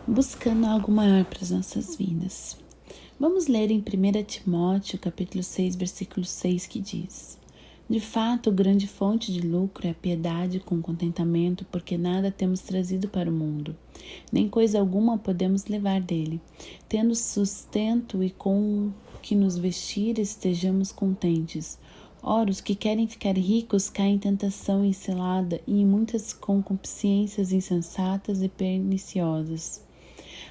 buscando algo maior para as nossas vidas. Vamos ler em 1 Timóteo, capítulo 6, versículo 6, que diz: De fato, grande fonte de lucro é a piedade com contentamento, porque nada temos trazido para o mundo, nem coisa alguma podemos levar dele. Tendo sustento e com o que nos vestir, estejamos contentes. Ora, os que querem ficar ricos caem em tentação encelada e em muitas concupiscências insensatas e perniciosas,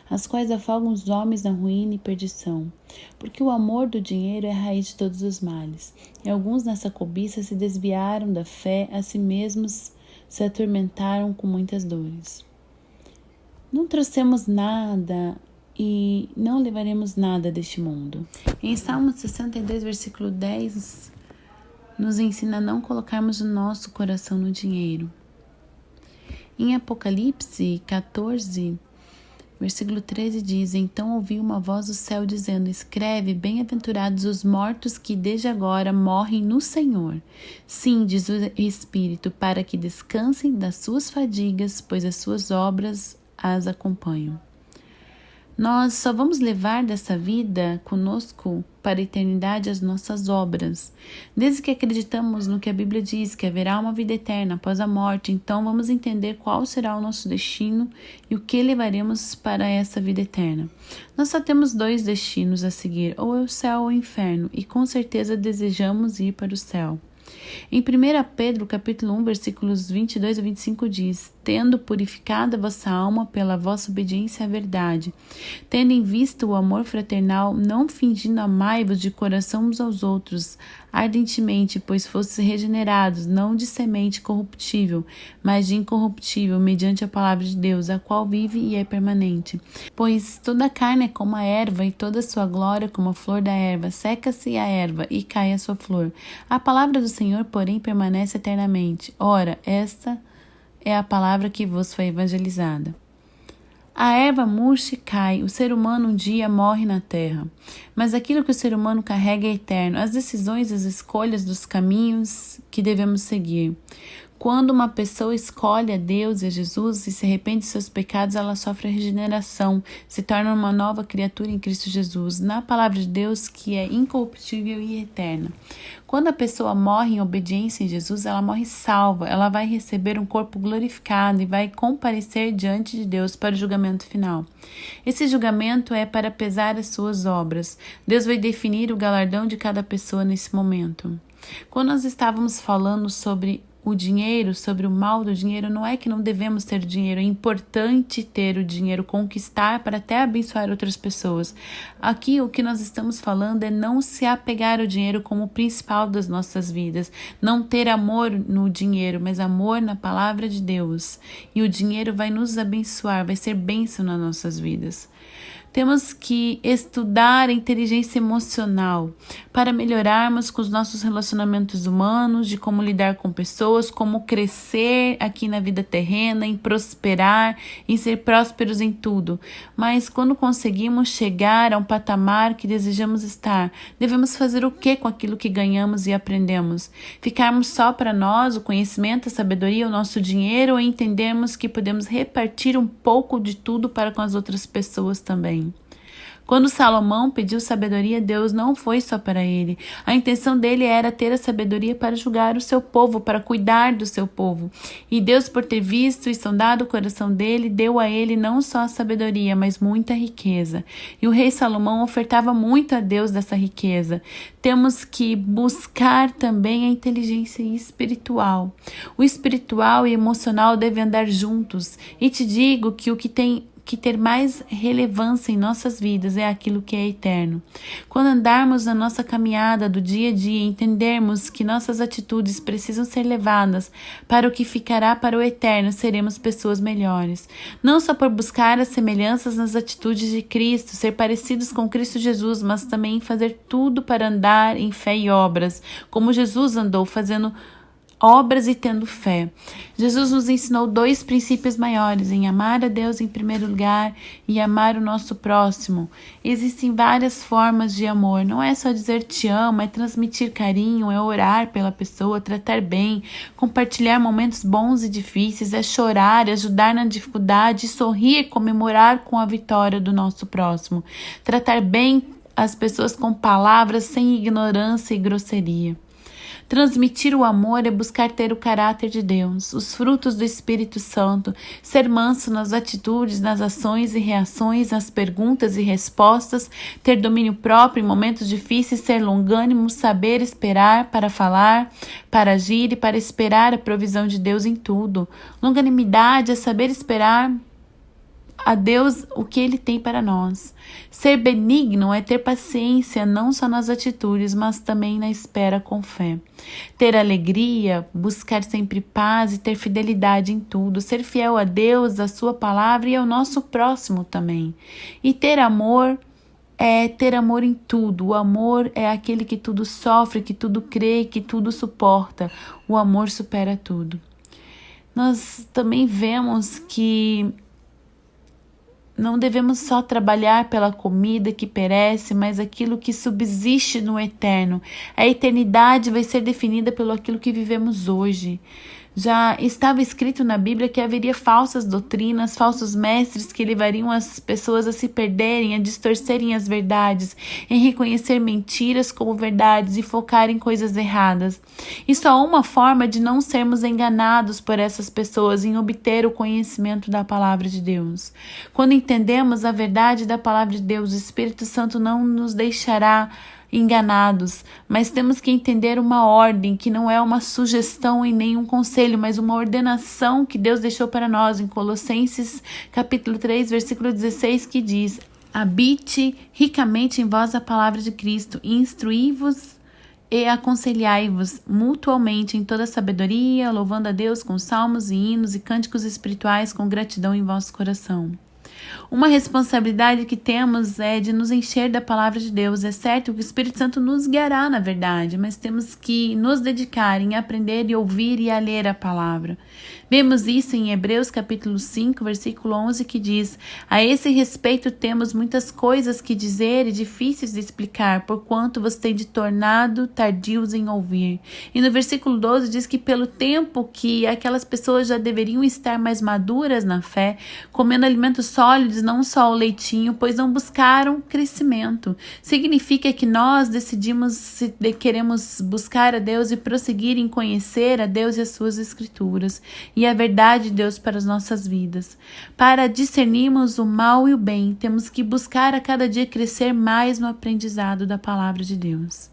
as quais afogam os homens na ruína e perdição. Porque o amor do dinheiro é a raiz de todos os males, e alguns nessa cobiça se desviaram da fé, a si mesmos se atormentaram com muitas dores. Não trouxemos nada e não levaremos nada deste mundo. Em Salmo 62, versículo 10, nos ensina a não colocarmos o nosso coração no dinheiro. Em Apocalipse 14, versículo 13 diz: Então ouvi uma voz do céu dizendo: Escreve, bem-aventurados os mortos que desde agora morrem no Senhor. Sim, diz o Espírito, para que descansem das suas fadigas, pois as suas obras as acompanham. Nós só vamos levar dessa vida conosco para a eternidade as nossas obras. Desde que acreditamos no que a Bíblia diz, que haverá uma vida eterna após a morte, então vamos entender qual será o nosso destino e o que levaremos para essa vida eterna. Nós só temos dois destinos a seguir, ou é o céu ou o inferno, e com certeza desejamos ir para o céu. Em 1 Pedro, capítulo 1, versículos 22 a 25 diz: Tendo purificado a vossa alma pela vossa obediência à verdade, tendo em vista o amor fraternal, não fingindo amai-vos de coração uns aos outros, ardentemente, pois fostes regenerados, não de semente corruptível, mas de incorruptível, mediante a palavra de Deus, a qual vive e é permanente. Pois toda a carne é como a erva, e toda a sua glória como a flor da erva. Seca-se a erva, e cai a sua flor. A palavra do Senhor, porém, permanece eternamente. Ora, esta é a palavra que vos foi evangelizada. A erva murcha e cai, o ser humano um dia morre na terra. Mas aquilo que o ser humano carrega é eterno, as decisões, as escolhas dos caminhos que devemos seguir. Quando uma pessoa escolhe a Deus e a Jesus e se arrepende de seus pecados, ela sofre a regeneração, se torna uma nova criatura em Cristo Jesus, na palavra de Deus que é incorruptível e eterna. Quando a pessoa morre em obediência em Jesus, ela morre salva, ela vai receber um corpo glorificado e vai comparecer diante de Deus para o julgamento final. Esse julgamento é para pesar as suas obras. Deus vai definir o galardão de cada pessoa nesse momento. Quando nós estávamos falando sobre o dinheiro, sobre o mal do dinheiro, não é que não devemos ter dinheiro, é importante ter o dinheiro, conquistar para até abençoar outras pessoas. Aqui o que nós estamos falando é não se apegar ao dinheiro como o principal das nossas vidas, não ter amor no dinheiro, mas amor na palavra de Deus. E o dinheiro vai nos abençoar, vai ser bênção nas nossas vidas. Temos que estudar a inteligência emocional para melhorarmos com os nossos relacionamentos humanos, de como lidar com pessoas, como crescer aqui na vida terrena, em prosperar, em ser prósperos em tudo. Mas quando conseguimos chegar a um patamar que desejamos estar, devemos fazer o que com aquilo que ganhamos e aprendemos? Ficarmos só para nós, o conhecimento, a sabedoria, o nosso dinheiro, ou entendermos que podemos repartir um pouco de tudo para com as outras pessoas também? Quando Salomão pediu sabedoria, Deus não foi só para ele. A intenção dele era ter a sabedoria para julgar o seu povo, para cuidar do seu povo. E Deus, por ter visto e sondado o coração dele, deu a ele não só a sabedoria, mas muita riqueza. E o rei Salomão ofertava muito a Deus dessa riqueza. Temos que buscar também a inteligência espiritual. O espiritual e emocional devem andar juntos. E te digo que o que tem que ter mais relevância em nossas vidas é aquilo que é eterno. Quando andarmos na nossa caminhada do dia a dia, entendermos que nossas atitudes precisam ser levadas para o que ficará para o eterno, seremos pessoas melhores. Não só por buscar as semelhanças nas atitudes de Cristo, ser parecidos com Cristo Jesus, mas também fazer tudo para andar em fé e obras, como Jesus andou, fazendo obras e tendo fé. Jesus nos ensinou 2 princípios maiores, em amar a Deus em primeiro lugar e amar o nosso próximo. Existem várias formas de amor, não é só dizer te amo, é transmitir carinho, é orar pela pessoa, tratar bem, compartilhar momentos bons e difíceis, é chorar, é ajudar na dificuldade, sorrir, comemorar com a vitória do nosso próximo. Tratar bem as pessoas com palavras sem ignorância e grosseria. Transmitir o amor é buscar ter o caráter de Deus, os frutos do Espírito Santo, ser manso nas atitudes, nas ações e reações, nas perguntas e respostas, ter domínio próprio em momentos difíceis, ser longânimo, saber esperar para falar, para agir e para esperar a provisão de Deus em tudo. Longanimidade é saber esperar a Deus o que Ele tem para nós. Ser benigno é ter paciência não só nas atitudes, mas também na espera com fé. Ter alegria, buscar sempre paz e ter fidelidade em tudo. Ser fiel a Deus, a sua palavra e ao nosso próximo também. E ter amor é ter amor em tudo. O amor é aquele que tudo sofre, que tudo crê, que tudo suporta. O amor supera tudo. Nós também vemos que não devemos só trabalhar pela comida que perece, mas aquilo que subsiste no eterno. A eternidade vai ser definida pelo aquilo que vivemos hoje. Já estava escrito na Bíblia que haveria falsas doutrinas, falsos mestres que levariam as pessoas a se perderem, a distorcerem as verdades, em reconhecer mentiras como verdades e focar em coisas erradas. Isso é uma forma de não sermos enganados por essas pessoas em obter o conhecimento da palavra de Deus. Quando entendemos a verdade da palavra de Deus, o Espírito Santo não nos deixará enganados, mas temos que entender uma ordem que não é uma sugestão e nem um conselho, mas uma ordenação que Deus deixou para nós em Colossenses capítulo 3, versículo 16, que diz: habite ricamente em vós a palavra de Cristo, e instruí-vos e aconselhai-vos mutualmente em toda sabedoria, louvando a Deus com salmos e hinos e cânticos espirituais com gratidão em vosso coração. Uma responsabilidade que temos é de nos encher da palavra de Deus. É certo que o Espírito Santo nos guiará na verdade, mas temos que nos dedicar em aprender e ouvir e a ler a palavra. Vemos isso em Hebreus capítulo 5, versículo 11, que diz: a esse respeito temos muitas coisas que dizer e difíceis de explicar, porquanto vos tendes tornado tardios em ouvir. E no versículo 12 diz que pelo tempo que aquelas pessoas já deveriam estar mais maduras na fé, comendo alimentos sólidos, não só o leitinho, pois não buscaram crescimento. Significa que nós decidimos se queremos buscar a Deus e prosseguir em conhecer a Deus e as suas escrituras e a verdade de Deus para as nossas vidas. Para discernirmos o mal e o bem, temos que buscar a cada dia crescer mais no aprendizado da palavra de Deus.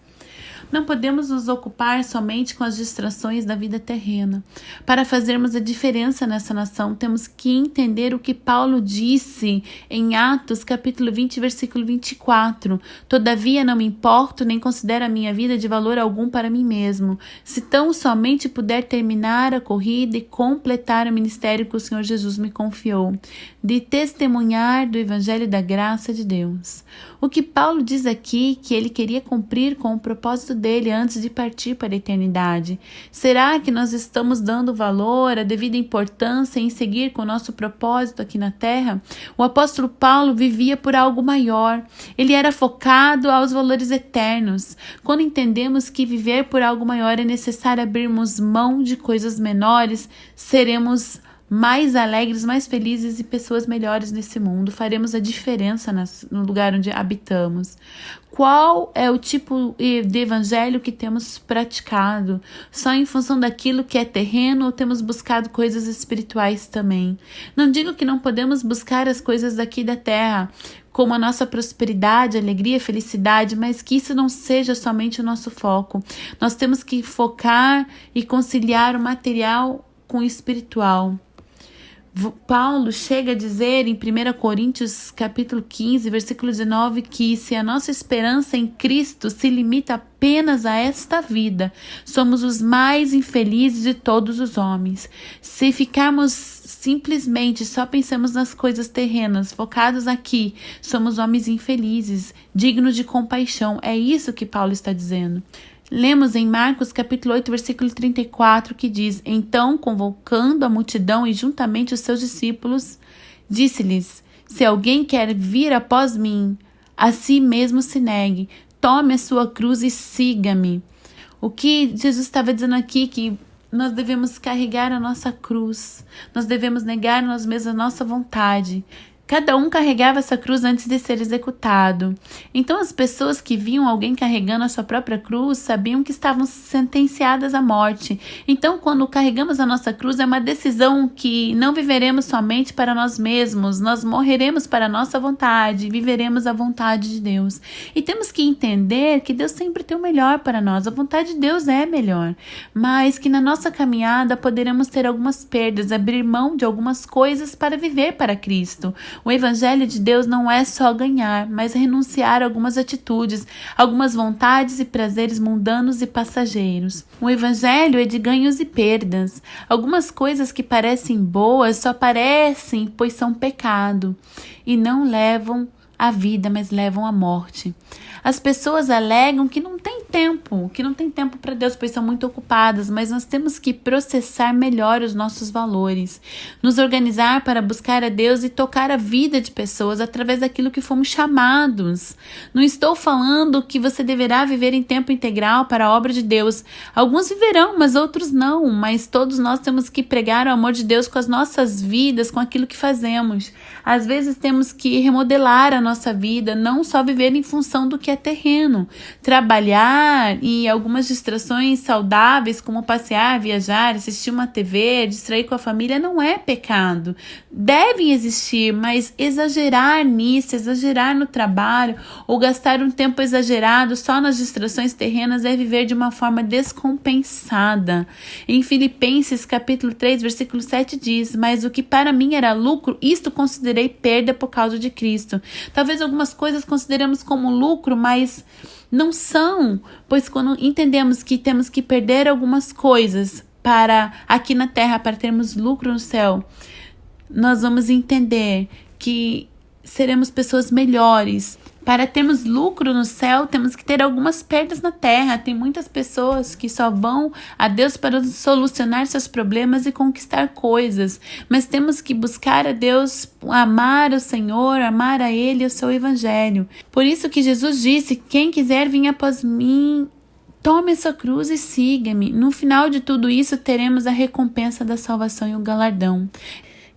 Não podemos nos ocupar somente com as distrações da vida terrena. Para fazermos a diferença nessa nação, temos que entender o que Paulo disse em Atos, capítulo 20, versículo 24. Todavia não me importo, nem considero a minha vida de valor algum para mim mesmo, se tão somente puder terminar a corrida e completar o ministério que o Senhor Jesus me confiou, de testemunhar do evangelho da graça de Deus. O que Paulo diz aqui que ele queria cumprir com o propósito dele antes de partir para a eternidade. Será que nós estamos dando valor, a devida importância em seguir com o nosso propósito aqui na terra? O apóstolo Paulo vivia por algo maior. Ele era focado aos valores eternos. Quando entendemos que viver por algo maior é necessário abrirmos mão de coisas menores, seremos mais alegres, mais felizes e pessoas melhores nesse mundo. Faremos a diferença no lugar onde habitamos. Qual é o tipo de evangelho que temos praticado? Só em função daquilo que é terreno ou temos buscado coisas espirituais também? Não digo que não podemos buscar as coisas daqui da terra, como a nossa prosperidade, alegria, felicidade, mas que isso não seja somente o nosso foco. Nós temos que focar e conciliar o material com o espiritual. Paulo chega a dizer em 1 Coríntios capítulo 15, versículo 19, que se a nossa esperança em Cristo se limita apenas a esta vida, somos os mais infelizes de todos os homens. Se ficarmos simplesmente só pensamos nas coisas terrenas, focados aqui, somos homens infelizes, dignos de compaixão. É isso que Paulo está dizendo. Lemos em Marcos capítulo 8, versículo 34, que diz: Então, convocando a multidão e juntamente os seus discípulos, disse-lhes: Se alguém quer vir após mim, a si mesmo se negue, tome a sua cruz e siga-me. O que Jesus estava dizendo aqui, que nós devemos carregar a nossa cruz, nós devemos negar nós mesmos a nossa vontade. Cada um carregava essa cruz antes de ser executado. Então as pessoas que viam alguém carregando a sua própria cruz sabiam que estavam sentenciadas à morte. Então quando carregamos a nossa cruz é uma decisão que não viveremos somente para nós mesmos, nós morreremos para a nossa vontade, viveremos a vontade de Deus. E temos que entender que Deus sempre tem o melhor para nós, a vontade de Deus é melhor, mas que na nossa caminhada poderemos ter algumas perdas, abrir mão de algumas coisas para viver para Cristo. O evangelho de Deus não é só ganhar, mas renunciar a algumas atitudes, algumas vontades e prazeres mundanos e passageiros. O evangelho é de ganhos e perdas. Algumas coisas que parecem boas só parecem, pois são pecado, e não levam à vida, mas levam à morte. As pessoas alegam que não tem tempo para Deus, pois são muito ocupadas, mas nós temos que processar melhor os nossos valores, nos organizar para buscar a Deus e tocar a vida de pessoas através daquilo que fomos chamados. Não estou falando que você deverá viver em tempo integral para a obra de Deus. Alguns viverão, mas outros não, mas todos nós temos que pregar o amor de Deus com as nossas vidas, com aquilo que fazemos. Às vezes temos que remodelar a nossa vida, não só viver em função do que é terreno. Trabalhar e algumas distrações saudáveis, como passear, viajar, assistir uma TV, distrair com a família, não é pecado. Devem existir, mas exagerar nisso, exagerar no trabalho ou gastar um tempo exagerado só nas distrações terrenas é viver de uma forma descompensada. Em Filipenses capítulo 3, versículo 7 diz: Mas o que para mim era lucro, isto considerei perda por causa de Cristo. Talvez algumas coisas consideramos como lucro, mas não são, pois quando entendemos que temos que perder algumas coisas para aqui na terra para termos lucro no céu, nós vamos entender que seremos pessoas melhores. Para termos lucro no céu, temos que ter algumas perdas na terra. Tem muitas pessoas que só vão a Deus para solucionar seus problemas e conquistar coisas. Mas temos que buscar a Deus, amar o Senhor, amar a Ele e o seu Evangelho. Por isso que Jesus disse: quem quiser vir após mim, tome a sua cruz e siga-me. No final de tudo isso, teremos a recompensa da salvação e o galardão.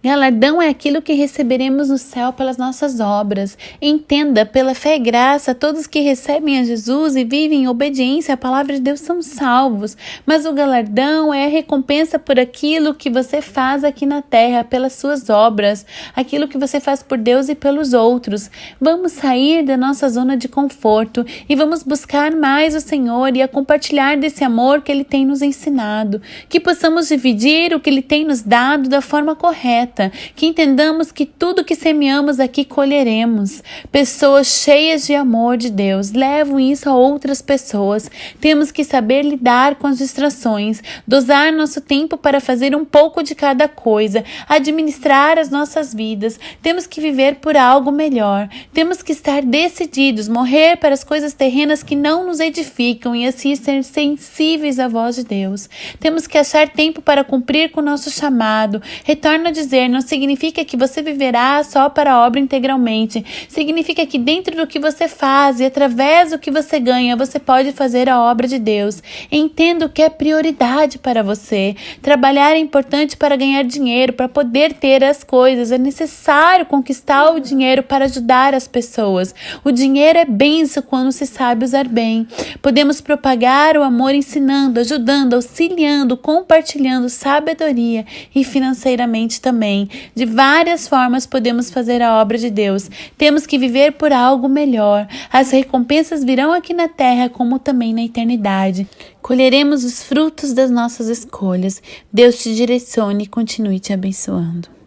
Galardão é aquilo que receberemos no céu pelas nossas obras. Entenda, pela fé e graça, todos que recebem a Jesus e vivem em obediência à palavra de Deus são salvos. Mas o galardão é a recompensa por aquilo que você faz aqui na terra, pelas suas obras, aquilo que você faz por Deus e pelos outros. Vamos sair da nossa zona de conforto e vamos buscar mais o Senhor e a compartilhar desse amor que Ele tem nos ensinado. Que possamos dividir o que Ele tem nos dado da forma correta. Que entendamos que tudo que semeamos aqui colheremos. Pessoas cheias de amor de Deus levam isso a outras pessoas. Temos que saber lidar com as distrações, dosar nosso tempo para fazer um pouco de cada coisa, administrar as nossas vidas. Temos que viver por algo melhor. Temos que estar decididos, morrer para as coisas terrenas que não nos edificam e assim ser sensíveis à voz de Deus. Temos que achar tempo para cumprir com o nosso chamado. Retorno a dizer, não significa que você viverá só para a obra integralmente. Significa que dentro do que você faz e através do que você ganha, você pode fazer a obra de Deus. Entenda o que é prioridade para você. Trabalhar é importante para ganhar dinheiro, para poder ter as coisas. É necessário conquistar o dinheiro para ajudar as pessoas. O dinheiro é bênção quando se sabe usar bem. Podemos propagar o amor ensinando, ajudando, auxiliando, compartilhando sabedoria e financeiramente também. De várias formas podemos fazer a obra de Deus. Temos que viver por algo melhor. As recompensas virão aqui na terra como também na eternidade. Colheremos os frutos das nossas escolhas. Deus te direcione e continue te abençoando.